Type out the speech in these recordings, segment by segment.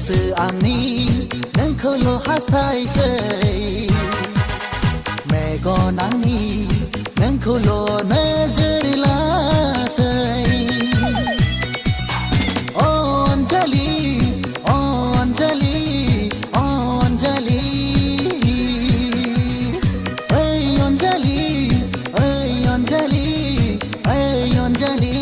गोसोआंनि नोंखौल' हास्थायसै Megan आंनि नोंखौल' नोजोर लासै अनजालि अनजालि अनजालि ओइ अनजालि ओइ अनजालि ओइ अनजालि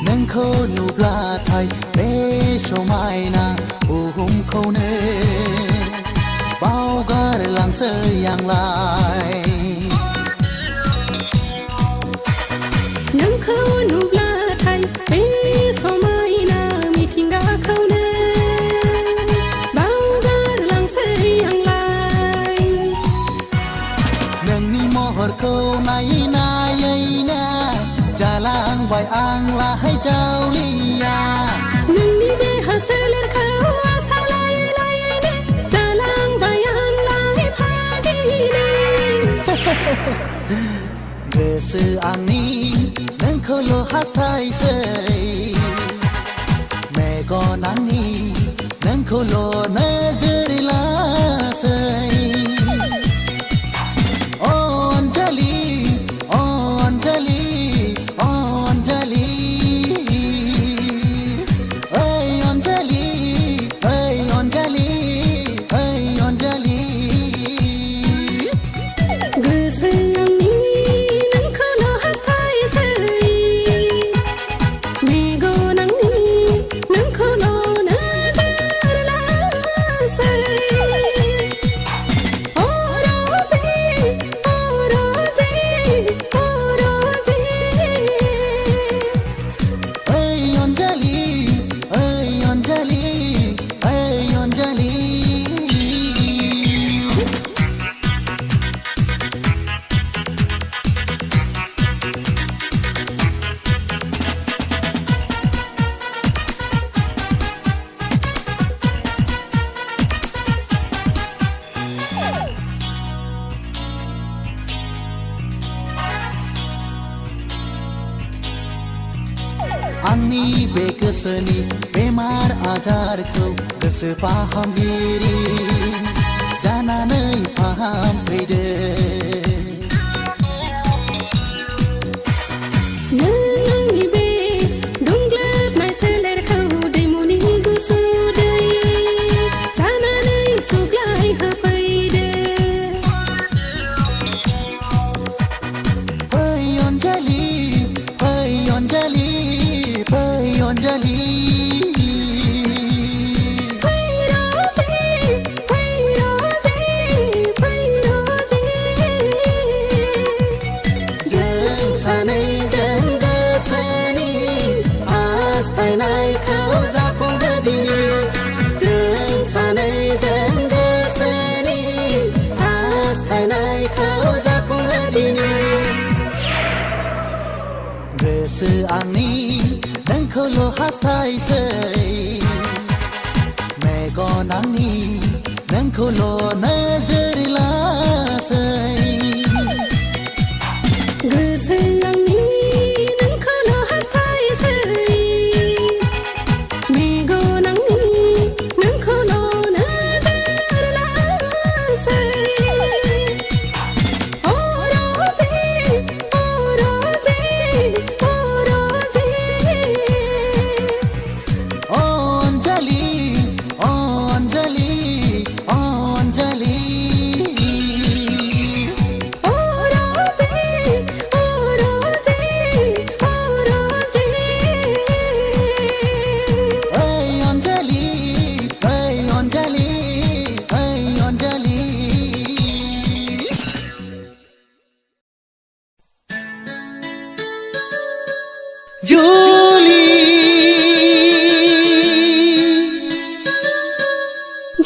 नोंखौ नुब्लाथाय बे समायना बुहुमखौनो बावगारलांसै आंलाय नोंखौ नुब्लाथाय बे समायना मिथिंगाखौनो बावगारलांसै आंलाय नोंनि महरखौ नायै नायैनो जालांबाय आंलाय जावलिया नोंनि देहा सोलेरखौ आसा लायै लायैनो जालांबाय आंलाय फागिनो गोसोआंनि नोंखौल' हास्थायसै मेगन आंनि नोंखौल' नोजोर लासै अनजालि अनजालि अनजालि ओइ अनजालि ओइ अनजालि ओइ अनजालि गोसोआंनि नोंखौल' हास्थायसै मेगन आंनि नोंखौल' नोजोर लासै आंनि बे गोसोनि बेमार आजारखौ गोसो फाहामगिरि जानानै फाहामफैदो नों आंनि बे दुंग्लोबनाय सोलेरखौ दैमुनि गुसु दै जानानै सुग्लाय होफैदो फै अनजालि फै अनजालि फै अनजालि जों सानैजों गोसोनि हास्थायनायखौ जाफुंहो दिनै जों सानैजों गोसोनि हास्थायनायखौ जाफुंहो दिनै गोसोआंनि नोंखौल' हास्थायसै मेगन आंनि नोंखौल' नोजोर लासै गोसोआंनि नोंखौल' हास्थायसै मेगन आंनि नोंखौल' नोजोर लासै अनजालि अनजालि जुली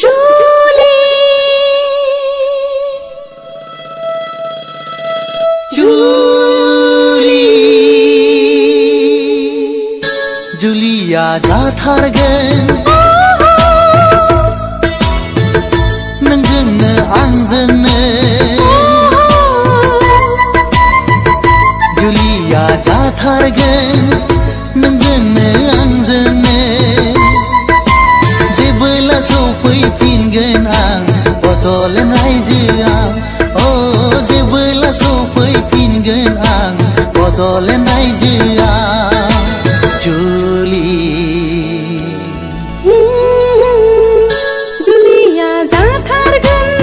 जुली जुली जुलिया जाथारगोन नोंजोंनो आंजोंनो जुलिया जाथारगोन नोंजोंनो आंजोंनो जेबोला सफैफिनगोन आं बड'लेण्ड रायजोआव जेबोला सफैफिनगोन आं बड'लेण्ड रायजोआव जुलि जुलिया जाथारगोन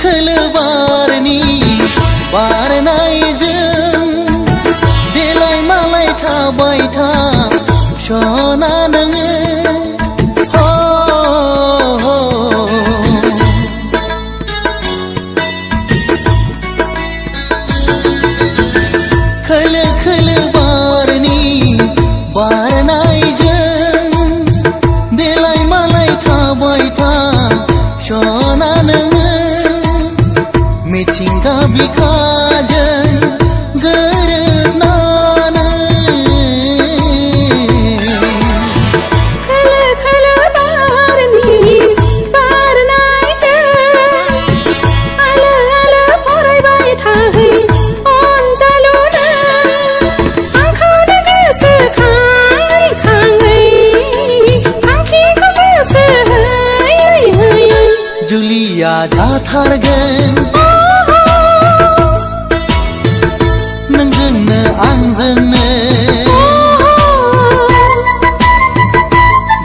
खोलो बारनि बारनायजों देलाय मालाय थाबाय था सना नोङो खोलो खोलो बारनि बारनायजों देलाय मालाय थाबाय था सना नोङो मिथिंगा बिखाजों गोरोबनानै खोलो खोलो बारनि बारनायजों आलो आलो फरायबाय थाहै अनजालुनो आंखौनो गोसोखाङै खाङै थांखिखौ गोसो होयै होयै जुलिया जाथारगोन नोंजोंनो आंजोंनो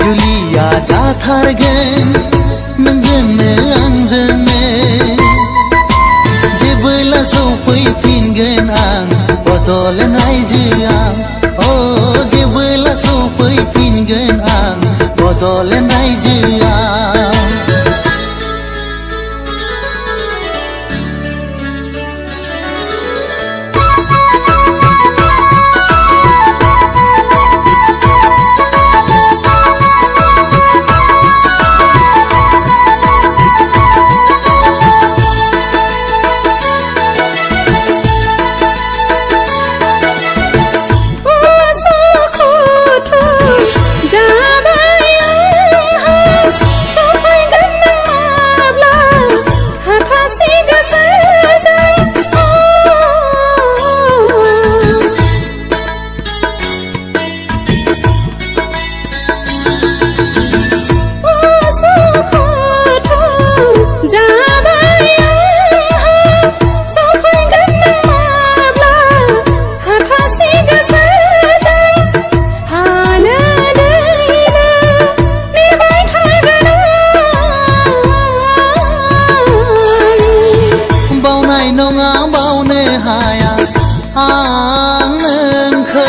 जुलिया जाथारगोन नोंजोंनो आंजोंनो जेबोला सफैफिनगोन आं बड'लेण्ड रायजोआव जेबोला सफैफिनगोन आं बड'लेण्ड रायजोआव नङा बावनो हाया आं नोंखौ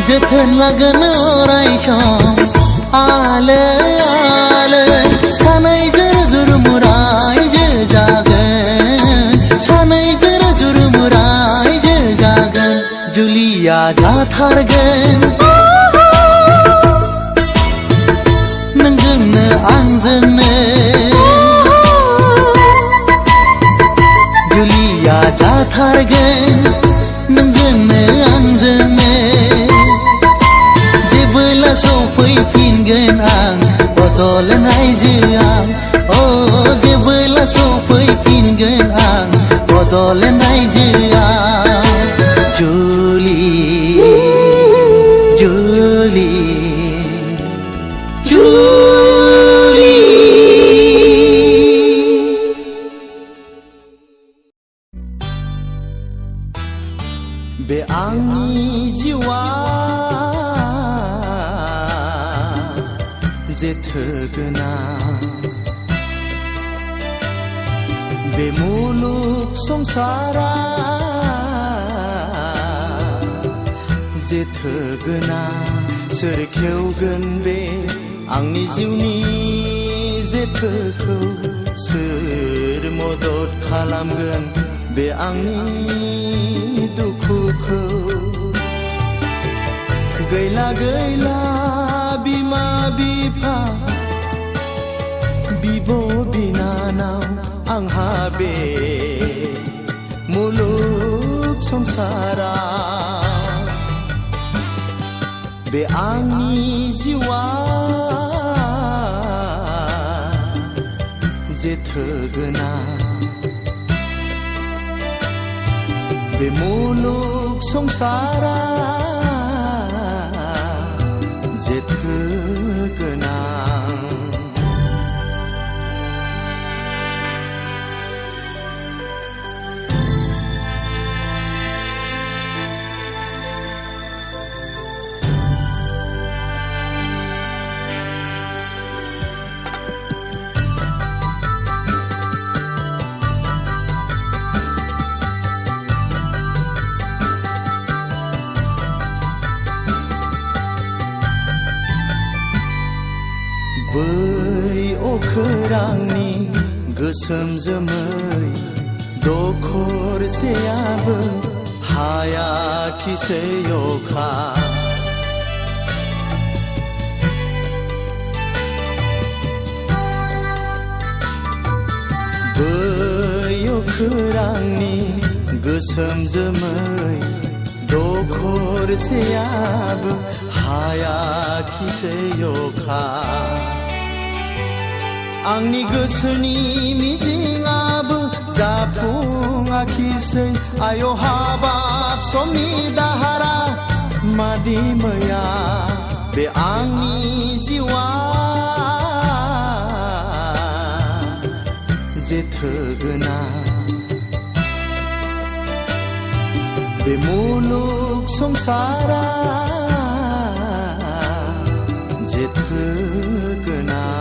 जोथोन लागोन अराय सम आलो आलो सानैजों जुरमुरायजो जागोन सानैजों जुरमुरायजो जागोन जुलिया जाथारगोन नोंजोंनो आंजोंनो जुलिया जाथारगोन नोंजोंनो आंजोंनो जेबोला सफैफिनगोन आं बदल रायजोआव जेबोला सफैफिनगोन आं बदल रायजोआव जुलि जुलि जुलि बे आंनि जिउआ जेथोगोनां बे मुलुग संसारा जेथोगोनां सोर खेवगोन बे आंनि जिउनि जेथोखौ सोर मदद खालामगोन बे आंनि दुखुखौ गैला गैला बिमा बिफा बिब' बिनानाव आंहा बे मुलुग संसारा बे आंनि जिउआ जेथोगोनां बे मुलुग संसारा जेथोगोनां बै अखोरांनि गोसोम जोमै दखरसेयाबो हायाखिसै अखा बै अखोरांनि गोसोम जोमै दखरसेयाबो हायाखिसै अखा आंनि गोसोनि मिजिंआबो जाफुङाखिसै आय' हाबाब समनि दाहारा मादि मैया बे आंनि जिउआ जेथोगोनां बे मुलुग संसारा जेथोगोनां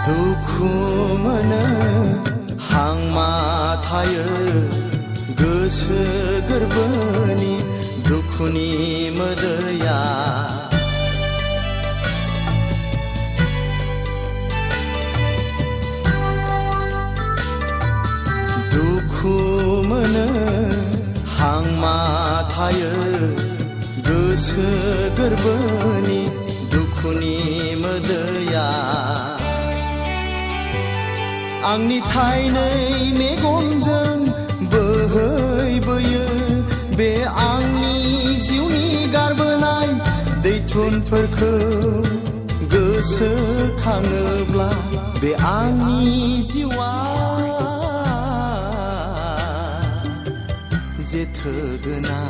दुखु मोनो हांमा थायो गोसो गोरबोनि दुखुनि मोदैया दुखु मोनो हांमा थायो गोसो गोरबोनि दुखुनि मोदैया आंनि थाइनै मेगनजों बोहैबोयो बे आंनि जिउनि गारबोनाय दैथुनफोरखौ गोसोखाङोब्ला बे आंनि जिउआ जेथोगोनां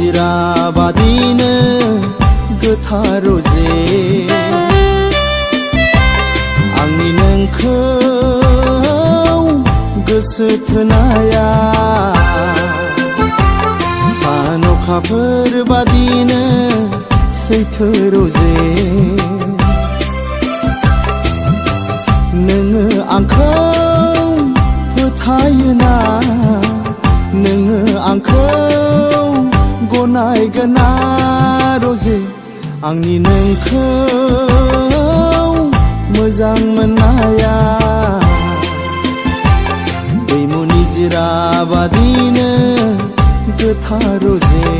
निजिरा बादिनो गोथारोजे आंनि नोंखौ गोसो थोनाया सान अखाफोर बादिनो सैथो रोजे नोङो आंखौ फोथायोना नोङो आंखौ गनायगोना रोजे आंनि नोंखौ मोजां मोननाया दैमु निजिरा बादिनो गोथारोजे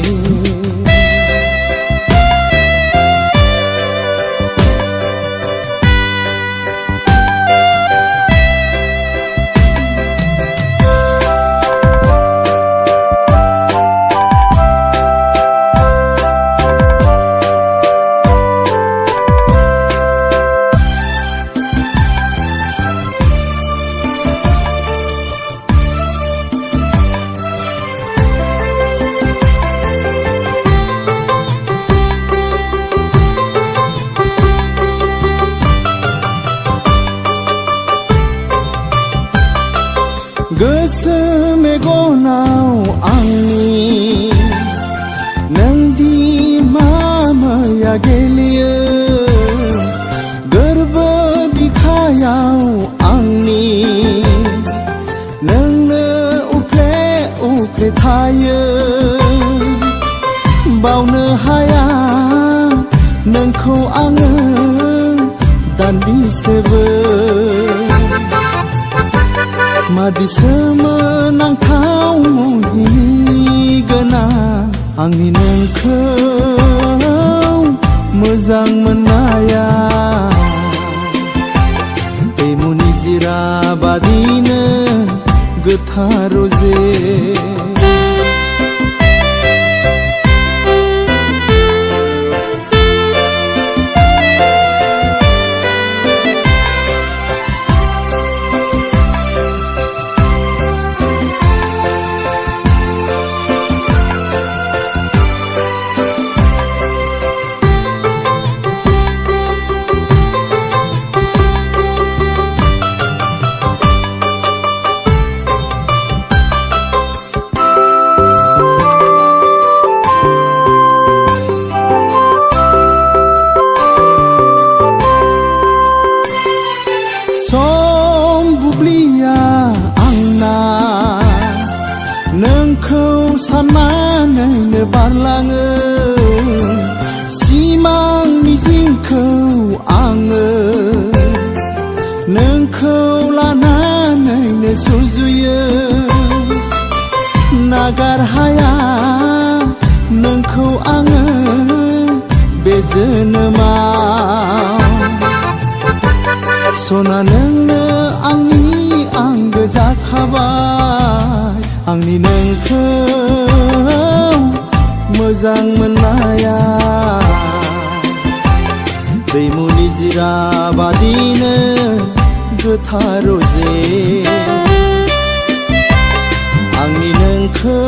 गोसो मेगनाव आंनि नोंदि मा मैया गेलेयो गोरबो बिखायाव आंनि नोंनो उफ्ले उफ्ले थायो बावनो हाया नोंखौ आङो दान्दिसेबो मादि सोमोनांथाव मुहिनि गोनां आंनि नोंखौ मोजां मोननाया दैमु निजिरा बादिनो गोथारोजे सम बुब्लिया आंना नोंखौ साननानैनो बारलाङो सिमां मिजिंखौ आङो नोंखौ लानानैनो सुजुयो नागार हाया नोंखौ आङो बे जोनोमाव सना नोंनो आंनि आंगो जाखाबाय आंनि नोंखौ मोजां मोननाया दैमु निजिरा बादिनो गोथारोजे आंनि नोंखौ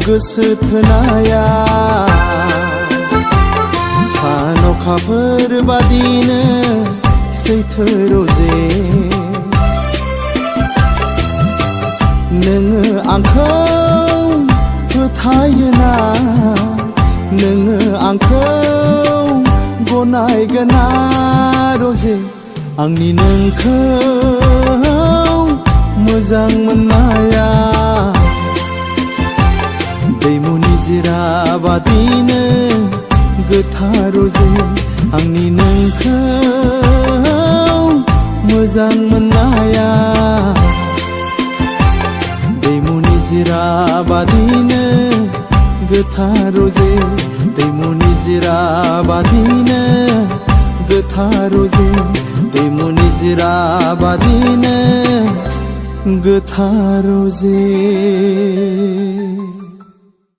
गोसो थोनाया सान अखाफोर बादिनो सैथो रोजे नोङो आंखौ फोथायोना नोङो आंखौ गनायगोना रोजे आंनि नोंखौ मोजां मोननाया दैमु निजिरा बादिनो गोथारोजे आंनि नोंखौ मोजां मोननाया दैमु निजिरा बादिनो गोथारोजे दैमु निजिरा बादिनो गोथारोजे दैमु निजिरा बादिनो गोथारोजे